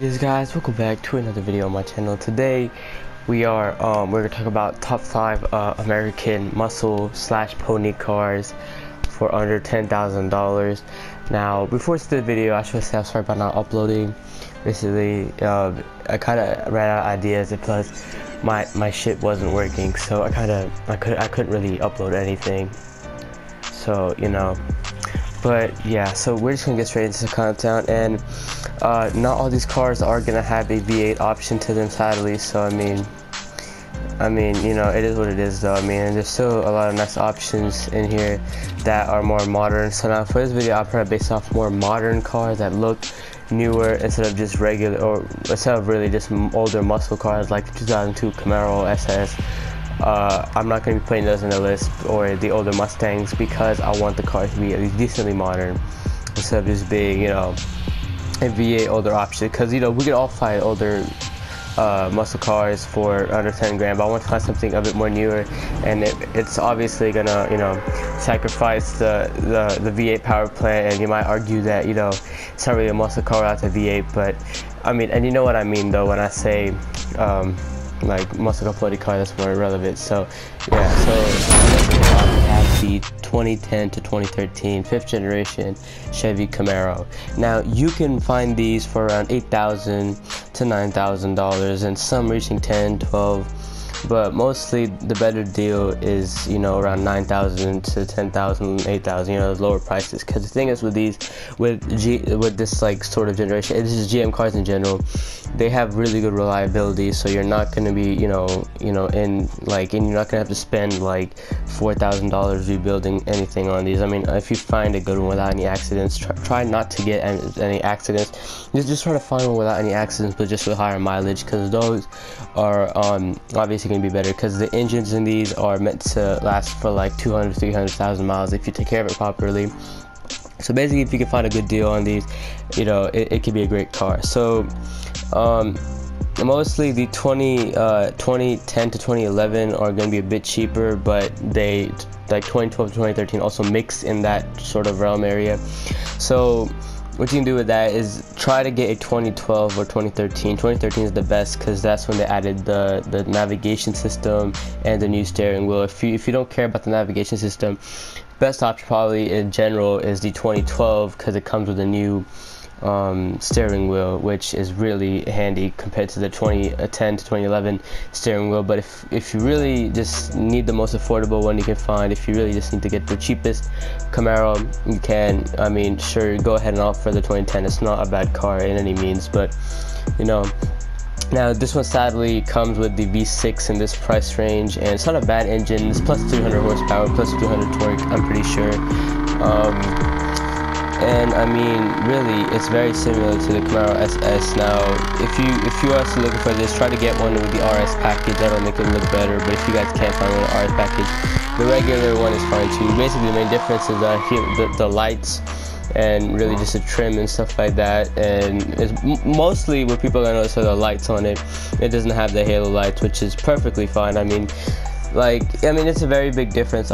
Yes guys, welcome back to another video on my channel. Today we're gonna talk about top 5 American muscle slash pony cars for under $10,000. Now before the video, I should say I'm sorry about not uploading. Basically I kind of ran out of ideas, and plus my shit wasn't working, so I couldn't really upload anything, so you know. But yeah, so we're just gonna get straight into the content, and not all these cars are gonna have a V8 option to them, sadly. So I mean, you know, it is what it is, though. I mean, and there's still a lot of nice options in here that are more modern. So now for this video, I'll probably base off more modern cars that look newer instead of just regular, or instead of really just older muscle cars like the 2002 Camaro SS. I'm not going to be putting those in the list, or the older Mustangs, because I want the cars to be at least decently modern instead of just being, you know, a V8 older option. Because, you know, we can all find older muscle cars for under 10 grand, but I want to find something a bit more newer, and it's obviously gonna, you know, sacrifice the V8 power plant. And you might argue that, you know, it's not really a muscle car without the V8, but I mean, and you know what I mean though when I say like muscle car floaty car, that's more relevant. So yeah, so we have the 2010 to 2013 5th generation Chevy Camaro. Now you can find these for around $8,000 to $9,000, and some reaching 10, 12, but mostly the better deal is, you know, around $9,000 to $10,000, $8,000, you know, those lower prices. Because the thing is with these, with this like sort of generation, this is GM cars in general, they have really good reliability, so you're not going to be, you know, and you're not going to have to spend like $4,000 rebuilding anything on these. I mean, if you find a good one without any accidents, try not to get any accidents. Just try to find one without any accidents, but just with higher mileage, because those are obviously going to be better, because the engines in these are meant to last for like 200, 300,000 miles if you take care of it properly. So basically, if you can find a good deal on these, you know, it could be a great car. So mostly the 2010 to 2011 are going to be a bit cheaper, but they, like 2012 to 2013, also mix in that sort of realm area. So what you can do with that is try to get a 2012 or 2013. 2013 is the best, because that's when they added the navigation system and the new steering wheel. If you don't care about the navigation system, best option probably in general is the 2012, because it comes with a new steering wheel, which is really handy compared to the 2010 to 2011 steering wheel. But if you really just need the most affordable one you can find, if you really just need to get the cheapest Camaro, you can, I mean, sure, go ahead and opt for the 2010. It's not a bad car in any means, but you know. Now this one sadly comes with the V6 in this price range, and it's not a bad engine. It's plus 300 horsepower, plus 200 torque, I'm pretty sure. And I mean, really, it's very similar to the Camaro SS. Now, if you are still looking for this, try to get one with the RS package. That'll make it look better. But if you guys can't find one with the RS package, the regular one is fine too. Basically, the main difference is the lights, and really just the trim and stuff like that. And it's mostly what people are gonna notice are the lights on it. It doesn't have the halo lights, which is perfectly fine. I mean, it's a very big difference.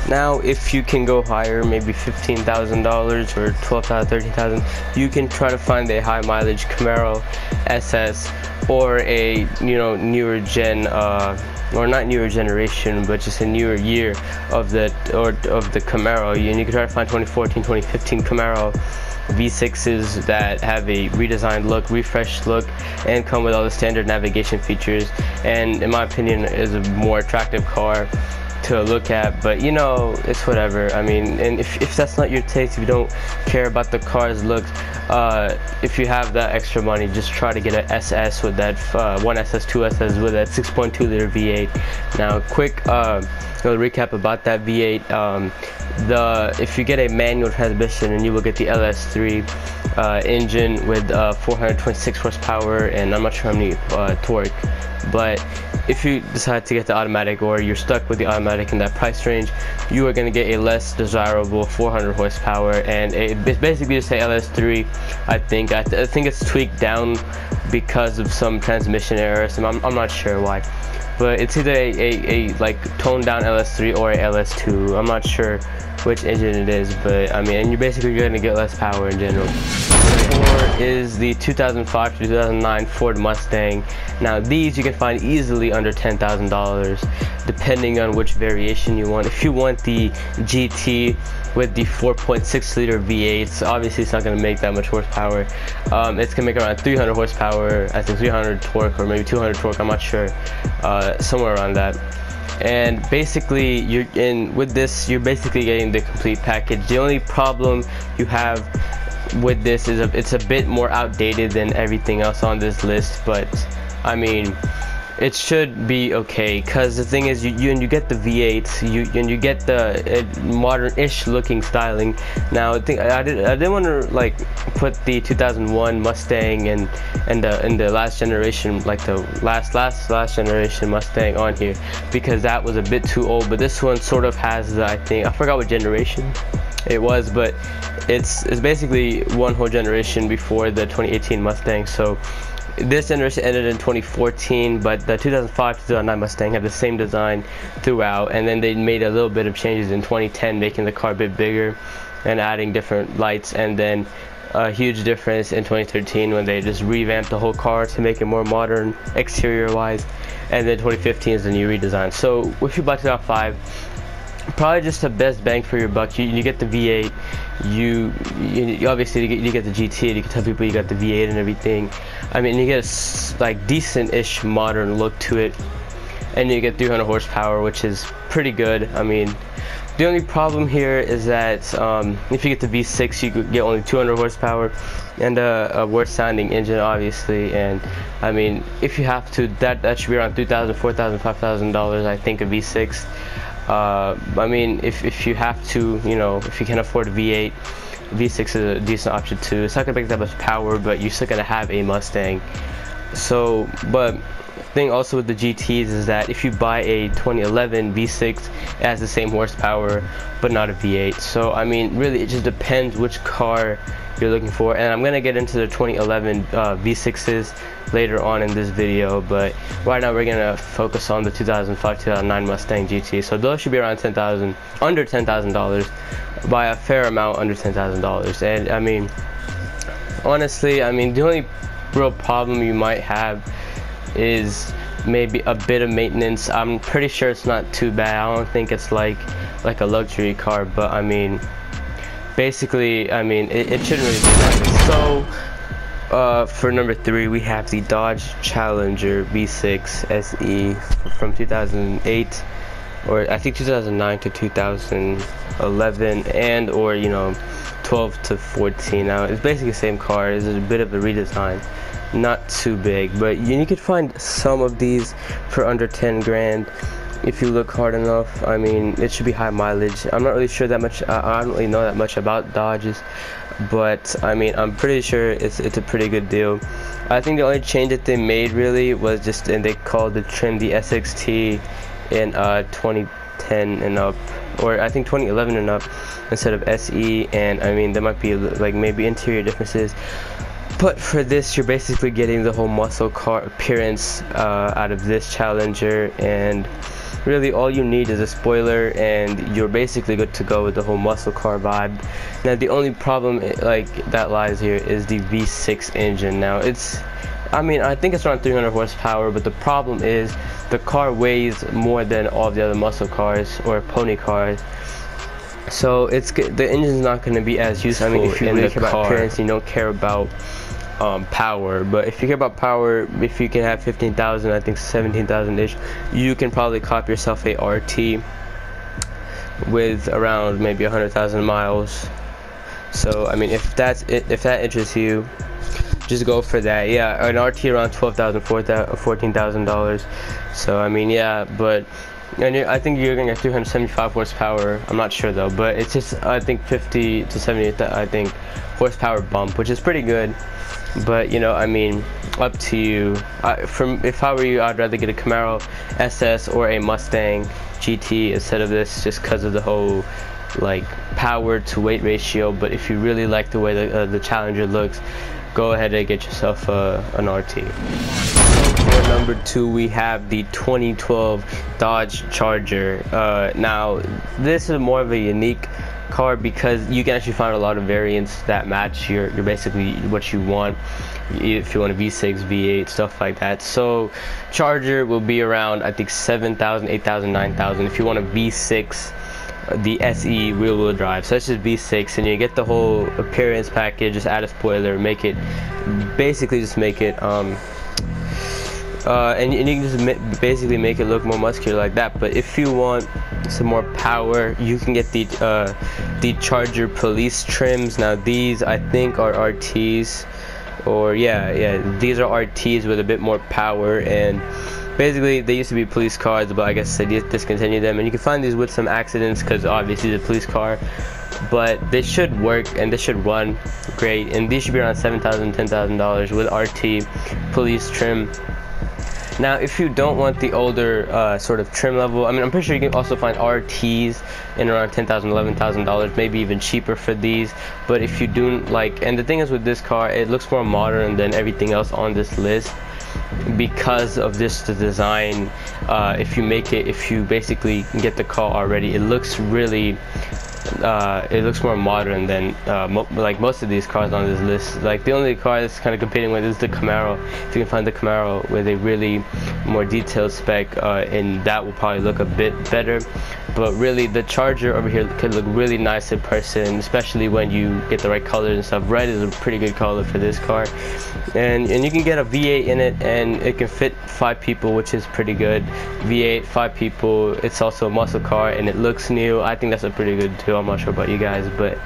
Now, if you can go higher, maybe $15,000 or $12,000, $13,000, you can try to find a high mileage Camaro SS, or a, you know, newer gen, or not newer generation, but just a newer year of the Camaro. And you can try to find 2014, 2015 Camaro V6s that have a redesigned look, refreshed look, and come with all the standard navigation features, and in my opinion is a more attractive car to look at. But you know, it's whatever. I mean, and if that's not your taste, if you don't care about the car's looks, if you have that extra money, just try to get an SS with that one SS, two SS with that 6.2 liter V8. Now quick little recap about that V8. If you get a manual transmission, and you will get the LS3 engine with 426 horsepower, and I'm not sure how many torque. But if you decide to get the automatic, or you're stuck with the automatic in that price range, you are going to get a less desirable 400 horsepower, and it's basically just a LS3. I think it's tweaked down because of some transmission errors, and I'm not sure why. But it's either a like toned down LS3 or a LS2. I'm not sure which engine it is, but I mean, and you're basically going to get less power in general. For is the 2005 to 2009 Ford Mustang. Now these you can find easily under $10,000 depending on which variation you want. If you want the GT with the 4.6 liter V8, obviously it's not going to make that much horsepower. It's going to make around 300 horsepower, I think 300 torque or maybe 200 torque, I'm not sure, somewhere around that. And basically with this you're basically getting the complete package. The only problem you have with this is it's a bit more outdated than everything else on this list, but I mean it should be okay, because the thing is you get the V8, you get the modern-ish looking styling. Now I didn't want to like put the 2001 Mustang and the last generation, like the last generation Mustang on here, because that was a bit too old. But this one sort of has the, I forgot what generation it was, but it's basically one whole generation before the 2018 Mustang. So this generation ended in 2014, but the 2005 to 2009 Mustang had the same design throughout, and then they made a little bit of changes in 2010, making the car a bit bigger and adding different lights, and then a huge difference in 2013 when they just revamped the whole car to make it more modern exterior wise, and then 2015 is the new redesign. So if you buy 2005, probably just the best bang for your buck. You get the V8, you obviously you get the GT, and you can tell people you got the V8 and everything. I mean, you get a like decent-ish modern look to it, and you get 300 horsepower, which is pretty good. I mean, the only problem here is that if you get the V6, you could get only 200 horsepower and a worse sounding engine, obviously. And I mean, if you have to, that should be around $3,000, $4,000, $5,000, I think, a V6. I mean, if you have to, you know, if you can afford a V8, V6 is a decent option too. It's not gonna make that much power, but you're still gonna have a Mustang. So, but the thing also with the GTs is that if you buy a 2011 V6, it has the same horsepower, but not a V8. So, I mean, really, it just depends which car you're looking for. And I'm gonna get into the 2011 V6s later on in this video, but right now we're gonna focus on the 2005-2009 Mustang GT. So those should be around $10,000, under $10,000, by a fair amount under $10,000. And I mean, honestly, I mean, the only real problem you might have is maybe a bit of maintenance. I'm pretty sure it's not too bad. I don't think it's like a luxury car, but I mean, basically, I mean, it shouldn't really be that. So for number 3, we have the Dodge Challenger V6 SE from 2008, or I think 2009 to 2011, and or, you know, 12 to 14. Now it's basically the same car. It's a bit of a redesign, not too big, but you could find some of these for under 10 grand if you look hard enough. I mean, it should be high mileage. I'm not really sure that much. I don't really know that much about Dodges, but I mean, I'm pretty sure it's a pretty good deal. I think the only change that they made really was just, and they called the trim the SXT in 2010 and up, or I think 2011 and up instead of SE. And I mean, there might be like maybe interior differences, but for this you're basically getting the whole muscle car appearance out of this Challenger, and really all you need is a spoiler and you're basically good to go with the whole muscle car vibe. Now the only problem like that lies here is the V6 engine. Now it's, I mean, I think it's around 300 horsepower, but the problem is the car weighs more than all the other muscle cars or pony cars. So the engine's not going to be as useful. I mean, if you really care about appearance, you don't care about power. But if you care about power, if you can have 15,000, I think 17,000-ish, you can probably cop yourself a RT with around maybe 100,000 miles. So I mean, if that interests you, just go for that. Yeah, an RT around $12,000, $14,000. So I mean, yeah, but I think you're gonna get 375 horsepower. I'm not sure though, but it's just, I think 50 to 70, I think, horsepower bump, which is pretty good. But you know, I mean, up to you. If I were you, I'd rather get a Camaro SS or a Mustang GT instead of this, just because of the whole like power to weight ratio. But if you really like the way the Challenger looks, go ahead and get yourself an RT. For number 2, we have the 2012 Dodge Charger. Now this is more of a unique car because you can actually find a lot of variants that match your basically what you want. If you want a V6, V8, stuff like that. So Charger will be around, I think, 7,000, 8,000, 9,000. If you want a V6, the SE rear-wheel drive, so that's just V6, and you get the whole appearance package. Just add a spoiler, make it basically just make it and you can just basically make it look more muscular like that. But if you want some more power, you can get the Charger police trims. Now these I think are RTs, or yeah, these are RTs with a bit more power, and basically they used to be police cars, but I guess they discontinued them. And you can find these with some accidents because obviously it's a police car, but they should work and they should run great. And these should be around $7,000, $10,000 with RT police trim. Now if you don't want the older sort of trim level, I mean, I'm pretty sure you can also find RTs in around $10,000, $11,000, maybe even cheaper for these. But if you do like, and the thing is with this car, it looks more modern than everything else on this list because of the design. If you basically get the car already, it looks really it looks more modern than like most of these cars on this list. Like the only car that's kind of competing with is the Camaro. If you can find the Camaro with a really more detailed spec, and that will probably look a bit better. But really the Charger over here could look really nice in person, especially when you get the right colors and stuff. Red is a pretty good color for this car, and you can get a V8 in it, and it can fit 5 people, which is pretty good. V8, 5 people. It's also a muscle car, and it looks new. I think that's a pretty good too. I'm not sure about you guys, but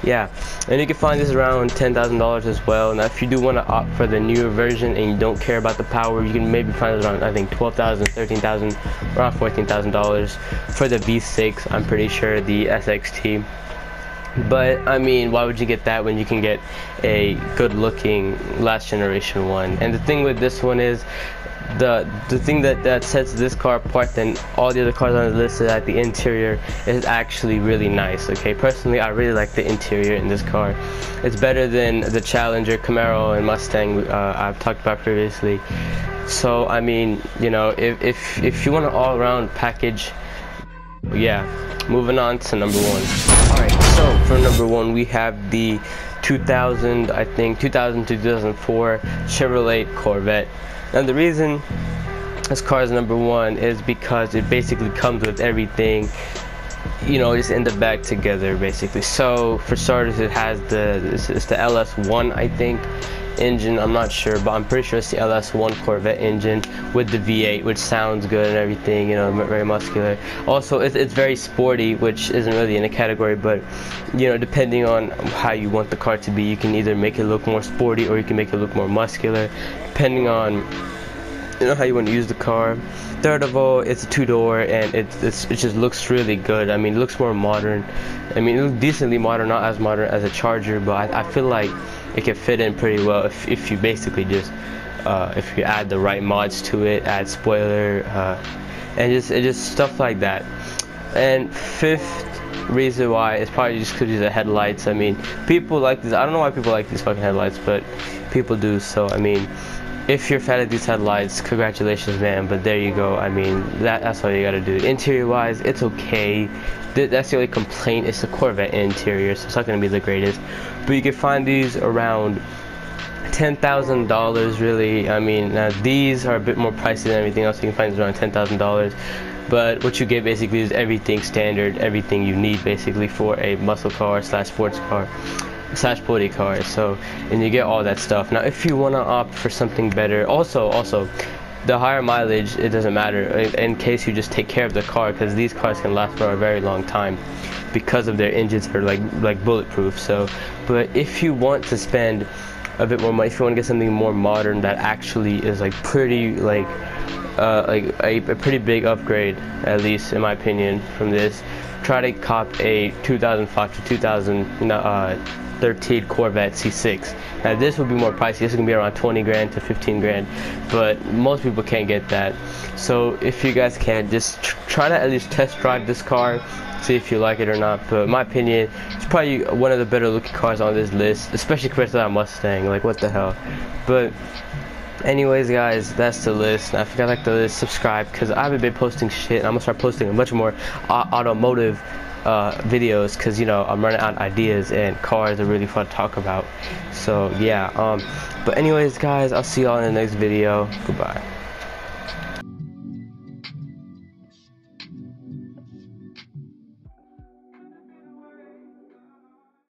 yeah. And you can find this around $10,000 as well. Now if you do want to opt for the newer version and you don't care about the power, you can maybe find it around, I think, $12,000, $13,000, around $14,000 for the V6. I'm pretty sure the SXT. But I mean, why would you get that when you can get a good looking last generation one? And the thing with this one is the thing that sets this car apart than all the other cars on the list is that the interior is actually really nice. Okay, personally I really like the interior in this car. It's better than the Challenger, Camaro, and Mustang I've talked about previously. So I mean, you know, if you want an all-around package, yeah. Moving on to number 1. Alright, so for number 1 we have the 2000 to 2004 Chevrolet Corvette. And the reason this car is number 1 is because it basically comes with everything, you know, just in the back together basically. So for starters, it has it's the LS1, I think, engine. I'm not sure, but I'm pretty sure it's the LS1 Corvette engine with the V8, which sounds good and everything, you know, very muscular. Also it's very sporty, which isn't really in a category, but you know, depending on how you want the car to be, you can either make it look more sporty or you can make it look more muscular, depending on, you know, how you want to use the car. Third of all, it's a 2-door, and it just looks really good. I mean, it looks more modern. I mean, it looks decently modern, not as modern as a Charger, but I feel like it can fit in pretty well if you basically just if you add the right mods to it, add spoiler, and just stuff like that. And fifth reason why is probably just because of the headlights. I mean, people like this. I don't know why people like these fucking headlights, but people do. So I mean, if you're a fan of these headlights, congratulations, man. But there you go. I mean, that's all you gotta do. Interior wise, it's okay. That's the only complaint. It's the Corvette interior, so it's not gonna be the greatest. But you can find these around $10,000 really. I mean, now these are a bit more pricey than everything else. You can find these around $10,000. But what you get basically is everything standard, everything you need basically for a muscle car slash sports car slash sporty car. So, and you get all that stuff. Now if you want to opt for something better, also the higher mileage, it doesn't matter in case you just take care of the car, because these cars can last for a very long time because of their engines are like bulletproof. So, but if you want to spend a bit more money, if you want to get something more modern that actually is like pretty like a pretty big upgrade, at least in my opinion, from this, try to cop a 2005 to 2013 Corvette C6. Now this would be more pricey. This is gonna be around 20 grand to 15 grand, but most people can't get that. So if you guys can, just try to at least test drive this car, see if you like it or not. But in my opinion, it's probably one of the better looking cars on this list, especially compared to that Mustang. Like, what the hell. But anyways guys, that's the list. Now, if you guys like the list, subscribe, because I haven't been posting shit. I'm gonna start posting much more automotive videos, because you know I'm running out of ideas and cars are really fun to talk about. So yeah, but anyways guys, I'll see y'all in the next video. Goodbye.